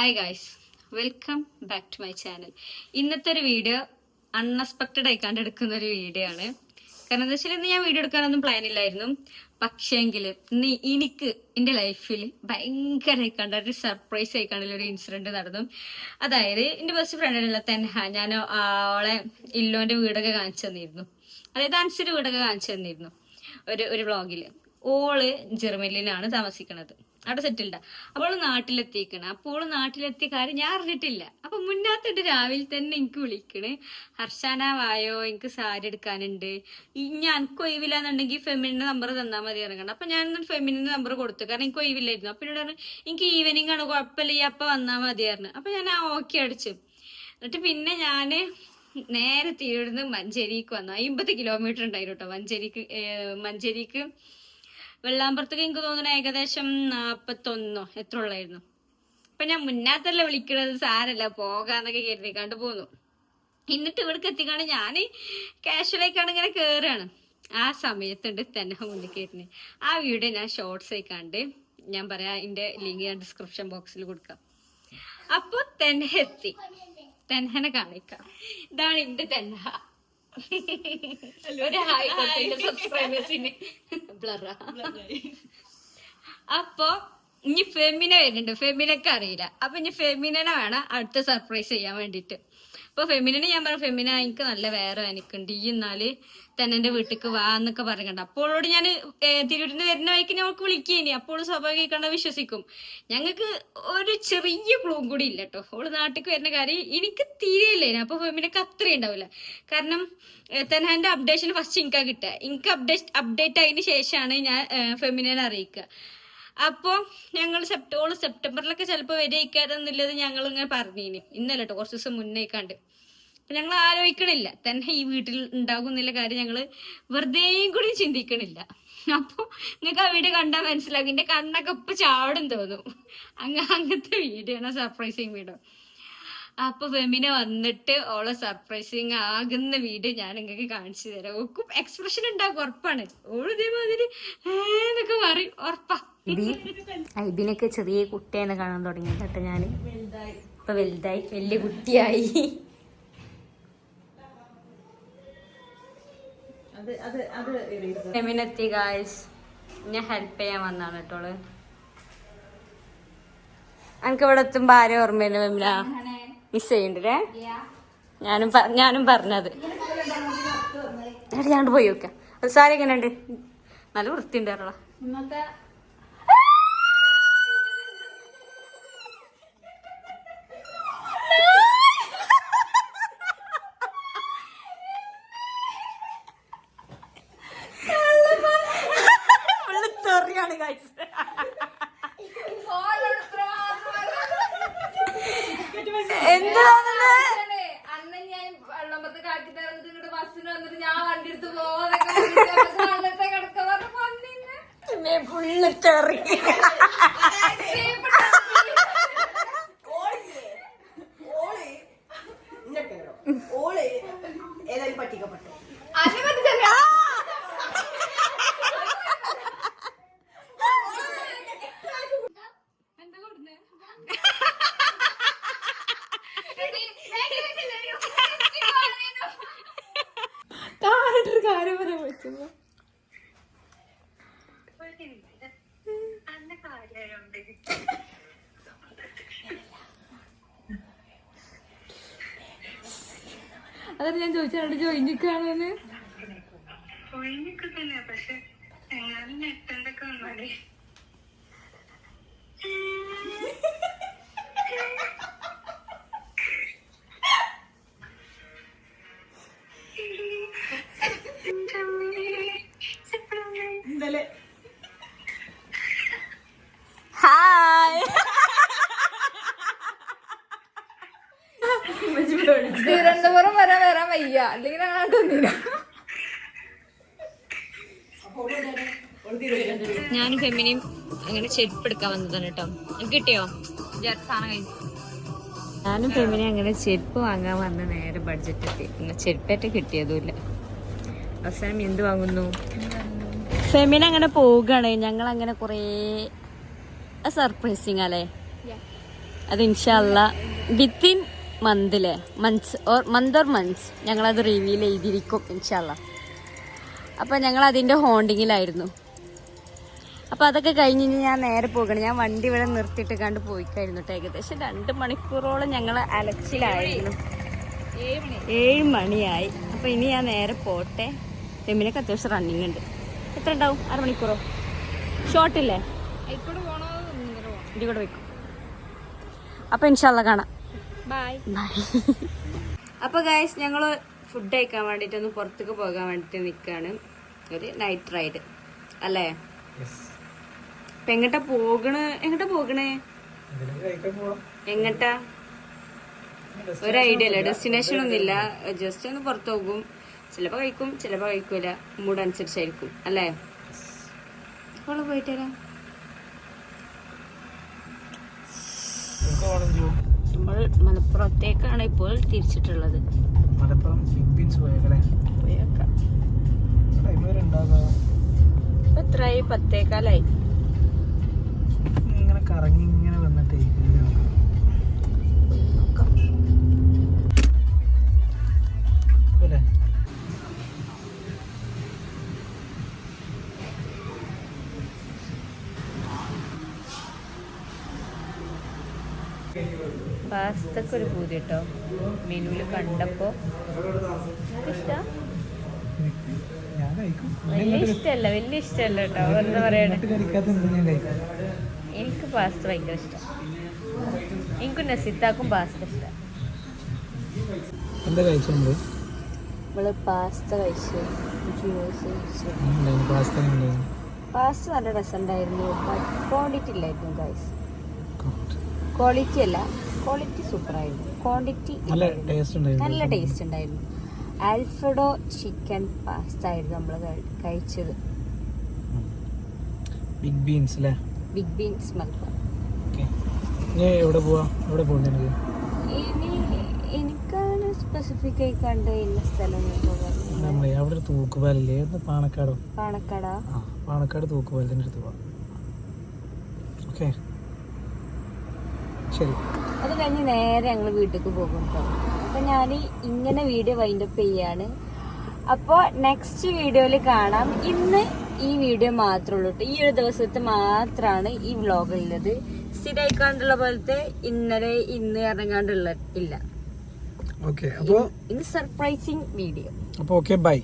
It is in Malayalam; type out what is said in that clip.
Hi guys, welcome back to my channel. ഇന്നത്തെ ഒരു വീഡിയോ അൺഎക്സ്പെക്റ്റഡ് ആയിക്കാണ്ട് എടുക്കുന്ന ഒരു വീഡിയോ ആണ്. കാരണം എന്താ വെച്ചാൽ ഇന്ന് ഞാൻ വീഡിയോ എടുക്കാനൊന്നും പ്ലാൻ ഇല്ലായിരുന്നു. പക്ഷേങ്കിൽ ഇന്ന് എനിക്ക് എൻ്റെ ലൈഫിൽ ഭയങ്കരമായിക്കാണ്ട് ഒരു സർപ്രൈസ് ആയിക്കാണ്ടുള്ള ഒരു ഇൻസിഡന്റ് നടന്നു. അതായത് എൻ്റെ ബെസ്റ്റ് ഫ്രണ്ടിനുള്ള തെൻഹ, ഞാൻ അവളെ ഇല്ലോന്റെ വീടൊക്കെ കാണിച്ചു തന്നിരുന്നു. അതായത് അൻസിന്റെ വീടൊക്കെ കാണിച്ചു തന്നിരുന്നു ഒരു വ്ളോഗിൽ. ഓള് ജർമ്മനിയിലാണ് താമസിക്കണത്, അവിടെ സെറ്റിൽഡാ. അപ്പോൾ നാട്ടിലെത്തിക്കണ. അപ്പോൾ നാട്ടിലെത്തിയ കാര്യം ഞാൻ അറിഞ്ഞിട്ടില്ല. അപ്പൊ മുന്നാത്തിട്ട് രാവിലെ തന്നെ എനിക്ക് വിളിക്കണ്, ഹർഷാന വായോ, എനിക്ക് സാരി എടുക്കാനുണ്ട്, ഞാൻ എനിക്ക് ഒഴിവില്ലാന്നുണ്ടെങ്കിൽ ഫെമിനിന്റെ നമ്പർ തന്നാൽ മതി ഇറങ്ങണം. അപ്പൊ ഞാൻ ഫെമിനിന്റെ നമ്പർ കൊടുത്തു, കാരണം എനിക്ക് ഒഴിവില്ലായിരുന്നു. അപ്പൊ എന്നോട് പറഞ്ഞു എനിക്ക് ഈവനിങ് ആണ്, കുഴപ്പമില്ല, ഈ അപ്പൊ വന്നാൽ മതിയായിരുന്നു. അപ്പൊ ഞാൻ ഓക്കെ അടിച്ചു. എന്നിട്ട് പിന്നെ ഞാന് നേരെ തിരുവനന്തപുരത്ത് മഞ്ചേരിക്ക് വന്നു. 50 കിലോമീറ്റർ ഉണ്ടായിരുന്നു കേട്ടോ മഞ്ചേരിക്ക്. വെള്ളാമ്പുറത്തേക്ക് എനിക്ക് തോന്നുന്നു ഏകദേശം 41 എത്ര ഉള്ളായിരുന്നു. അപ്പൊ ഞാൻ മുന്നാത്തല്ല വിളിക്കണത്, സാരല്ല പോകാന്നൊക്കെ കരുതിക്കാണ്ട് പോന്നു. എന്നിട്ട് ഇവിടേക്ക് എത്തിക്കാണ്ട് ഞാൻ കാഷ്വലായിക്കാണ്ട് ഇങ്ങനെ കേറുകയാണ്. ആ സമയത്തുണ്ട് തന്നെ മുന്നിൽ കയറുന്നത്. ആ വീഡിയോ ഞാൻ ഷോർട്സ് ആയിക്കാണ്ട് ഞാൻ പറയാം, അതിന്റെ ലിങ്ക് ഞാൻ ഡിസ്ക്രിപ്ഷൻ ബോക്സിൽ കൊടുക്കാം. അപ്പൊ തെൻഹ എത്തി. തെൻഹനെ കാണിക്കാം. ഇതാണ് എന്റെ തെൻഹ. ഒരു ഹായ് സബ്സ്ക്രൈബേഴ്സിന് ബ്ലറാ. അപ്പൊ ഇനി ഫെമിന വരുന്നുണ്ട്. ഫെമിനൊക്കെ അറിയില്ല. അപ്പൊ ഇനി ഫെമിനെ വേണം അടുത്ത സർപ്രൈസ് ചെയ്യാൻ വേണ്ടിട്ട്. അപ്പൊ ഫെമിനെ ഞാൻ പറഞ്ഞു, ഫെമിന എനിക്ക് നല്ല വേറെ എനിക്കുണ്ട്, ഈ എന്നാല് തന്നെ എന്റെ വീട്ടിലേക്ക് വാ എന്നൊക്കെ പറയണ്ട. അപ്പോളോട് ഞാൻ തിരുവനന്തപുരത്ത് വരുന്ന വഴിക്ക് ഞങ്ങൾക്ക് വിളിക്കേനി. അപ്പോൾ സ്വാഭാവികമായിക്കണ്ട വിശ്വസിക്കും. ഞങ്ങൾക്ക് ഒരു ചെറിയ ക്ലൂം കൂടി ഇല്ല കേട്ടോ. ഓള് നാട്ടിലേക്ക് വരുന്ന കാര്യം എനിക്ക് തീരെയില്ലേനു. അപ്പൊ ഫെമിനക്ക് അത്രയും ഉണ്ടാവില്ല. കാരണം തന്നെ എന്റെ അപ്ഡേഷൻ ഫസ്റ്റ് എനിക്കാ കിട്ടുക. എനിക്ക് അപ്ഡേറ്റ് ആയതിനു ശേഷമാണ് ഞാൻ ഫെമിനെ അറിയിക്കുക. അപ്പൊ ഞങ്ങൾ സെപ്റ്റംബറിലൊക്കെ ചിലപ്പോ വരയിക്കാരെന്നുള്ളത് ഞങ്ങൾ ഇങ്ങനെ പറഞ്ഞിനി. ഇന്നല്ല കേട്ടോ, കുറച്ച് ദിവസം മുന്നേക്കാണ്ട്. അപ്പൊ ഞങ്ങൾ ആലോചിക്കണില്ല തന്നെ ഈ വീട്ടിൽ ഉണ്ടാകുന്നില്ല കാര്യം ഞങ്ങള് വെറുതെ കൂടി ചിന്തിക്കണില്ല. അപ്പൊ നിങ്ങൾക്ക് ആ വീഡിയോ കണ്ടാൽ മനസ്സിലാക്കും, എന്റെ കണ്ണൊക്കെ ഇപ്പൊ ചാടും തോന്നും. അങ്ങനത്തെ വീഡിയോ ആണ്, സർപ്രൈസിങ് വീഡിയോ. അപ്പൊ ഫെമിന വന്നിട്ട് ഓളെ സർപ്രൈസിങ് ആകുന്ന വീഡിയോ ഞാൻ നിങ്ങൾക്ക് കാണിച്ചു തരാം. ഓക്കും എക്സ്പ്രഷൻ ഉണ്ടാക്കും, ഉറപ്പാണ്. ഓള് ഇതേമാതിരി എന്നൊക്കെ പറയും, ഉറപ്പാ. ഐബിനൊക്കെ ചെറിയ കുട്ടിയെന്ന് കാണാൻ തുടങ്ങി കേട്ടോ. ഞാൻ ഇപ്പൊ വലുതായി, വലിയ കുട്ടിയായി. ഫെമിനെത്തി ഗായ്സ്, ഞാൻ ഹെൽപ്പ് ചെയ്യാൻ വന്നാണ് കേട്ടോള്. എനിക്ക് ഇവിടെ എത്തുമ്പോ ആരും ഓർമ്മയില്ല ഫെമിന, മിസ് ചെയ്യണ്ടേ. ഞാനും പറഞ്ഞത് ഞാൻ പോയി നോക്കാം. സാരി എങ്ങനെയുണ്ട്? നല്ല വൃത്തിയുണ്ട് അറിയാം. അതാണ് ഞാൻ ചോദിച്ചാൽ ജോയിനിക്കാണെന്ന്. പക്ഷെ ഹായ്, തിരുവനന്തപുരം വരാൻ വയ്യ, അല്ലെങ്കിൽ ഞാനും ഫെമിനിയും അങ്ങനെ ചെരുപ്പ് എടുക്കാൻ വന്നതാണ് കേട്ടോ. കിട്ടിയോ? സാധനം കഴിഞ്ഞു. ഞാനും ഫെമിനി അങ്ങനെ ചെരുപ്പ് വാങ്ങാൻ വന്ന നേരെ ബഡ്ജറ്റ് എത്തി. ചെരുപ്പേറ്റ കിട്ടിയതുമില്ല. അവസാനം എന്ത് വാങ്ങുന്നു? ഫെമിന അങ്ങനെ പോവുകയാണ്. ഞങ്ങൾ അങ്ങനെ കുറേ സർപ്രൈസിങ് അല്ലേ. അത് ഇൻഷാല്ല വിത്തിൻ മന്തിലെ മന്ത്സ് ഞങ്ങളത് റിവ്യൂൽ ചെയ്തിരിക്കും ഇൻഷാല്ല. അപ്പം ഞങ്ങൾ അതിൻ്റെ ഹോണ്ടിങ്ങിലായിരുന്നു. അപ്പം അതൊക്കെ കഴിഞ്ഞ് ഞാൻ നേരെ പോകണം. ഞാൻ വണ്ടി ഇവിടെ നിർത്തിയിട്ട് കണ്ട് പോയിക്കായിരുന്നു കേട്ടോ. ഏകദേശം 2 മണിക്കൂറോളം ഞങ്ങൾ അലച്ചിലായിരുന്നു. 7 മണിയായി. അപ്പം ഇനി ഞാൻ നേരെ പോട്ടെ. ഫെമിനൊക്കെ അത്യാവശ്യം റണ്ണിങ് ഉണ്ട്. എത്ര ഉണ്ടാവും? 1/2 മണിക്കൂറോ? ഷോർട്ടില്ലേ? ഇതിൽ കൂടെ വയ്ക്കും. അപ്പം ഇൻഷാല്ല കാണാം. ബൈ. അപ്പോൾ ഗൈസ് ഞങ്ങൾ ഫുഡ് കഴിക്കാൻ വേണ്ടിയിട്ടൊന്ന് പുറത്തേക്ക് പോകാൻ വേണ്ടിയിട്ട് നിൽക്കുകയാണ്. ഒരു നൈറ്റ് റൈഡ് അല്ലേ? ഇപ്പം എങ്ങോട്ടാ പോകണേ? എങ്ങട്ടാ? ഒരു ഐഡിയ ഇല്ല, ഡെസ്റ്റിനേഷൻ ഒന്നുമില്ല. ജസ്റ്റ് ഒന്ന് പുറത്ത് പോകും. ചിലപ്പോൾ കഴിക്കും, ചിലപ്പോൾ കഴിക്കൂല. മൂഡ് അനുസരിച്ചായിരിക്കും അല്ലേ? അപ്പോൾ പോയിട്ട് വരാം. നമ്മൾ മലപ്പുറത്തേക്കാണ് ഇപ്പോൾ തിരിച്ചിട്ടുള്ളത്. മലപ്പുറം ബിഗ് ബീൻസ് പോയേക്കാം. എത്രയായി? 10:15. ഇങ്ങനെ കറങ്ങി ഇങ്ങനെ വന്നിട്ടേ അല്ലേ? പാസ്തക്ക് ഒരു പൂതി കേട്ടോ, മെനുവിൽ കണ്ടപ്പോൾ. ഇഷ്ടം? വലിയ ഇഷ്ടമല്ല കേട്ടോ. എന്താ പറയണേ, എനിക്ക് പാസ്ത ഭയങ്കര ഇഷ്ടം. എനിക്കും നസിത്താക്കും പാസ്ത ഇഷ്ടം. നമ്മള് പാസ്ത കഴിച്ചു. പാസ്ത നല്ല രസമുണ്ടായിരുന്നു. ക്വാണ്ടിറ്റി ഇല്ലായിരുന്നു ഗൈസ്. ക്വാളിറ്റി അല്ല, ക്വാളിറ്റി സൂപ്പറായിരുന്നു. ക്വാണ്ടിറ്റി നല്ല ടേസ്റ്റ് ഉണ്ടായിരുന്നു. ആൽഫ്രഡോ ചിക്കൻ പാസ്ത ആയിരുന്നു നമ്മൾ കഴിച്ചത്. ബിഗ് ബീൻസ് അല്ലേ? Big beans Malappuram. എനിക്കങ്ങനെ സ്പെസിഫിക് ആയി കണ്ട് ഇന്ന സ്ഥലം അവിടെ തൂക്കുപാലല്ലേ? പാണക്കാടോ? പാണക്കാട് തൂക്കുപാലത്തിന്റെ അടുത്ത് പോവാം. ഓക്കെ ശരി. അത് കഴിഞ്ഞ് നേരെ ഞങ്ങൾ വീട്ടിലേക്ക് പോകും കേട്ടോ. അപ്പം ഞാൻ ഇങ്ങനെ വീഡിയോ വൈൻഡപ്പ് ചെയ്യാണ്. അപ്പോൾ നെക്സ്റ്റ് വീഡിയോയിൽ കാണാം. ഇന്ന് ഈ വീഡിയോ മാത്രമേ ഉള്ളൂ കേട്ടോ. ഈ ഒരു ദിവസത്തെ മാത്രമാണ് ഈ വ്ളോഗുള്ളത്. സ്ഥിരമായിക്കാണ്ടുള്ള പോലത്തെ ഇന്നലെ ഇന്ന് ഇറങ്ങാണ്ടുള്ള ഇല്ല. ഓക്കെ, അപ്പോൾ ഇന്ന് സർപ്രൈസിങ് വീഡിയോ. അപ്പോൾ ഓക്കെ, ബൈ.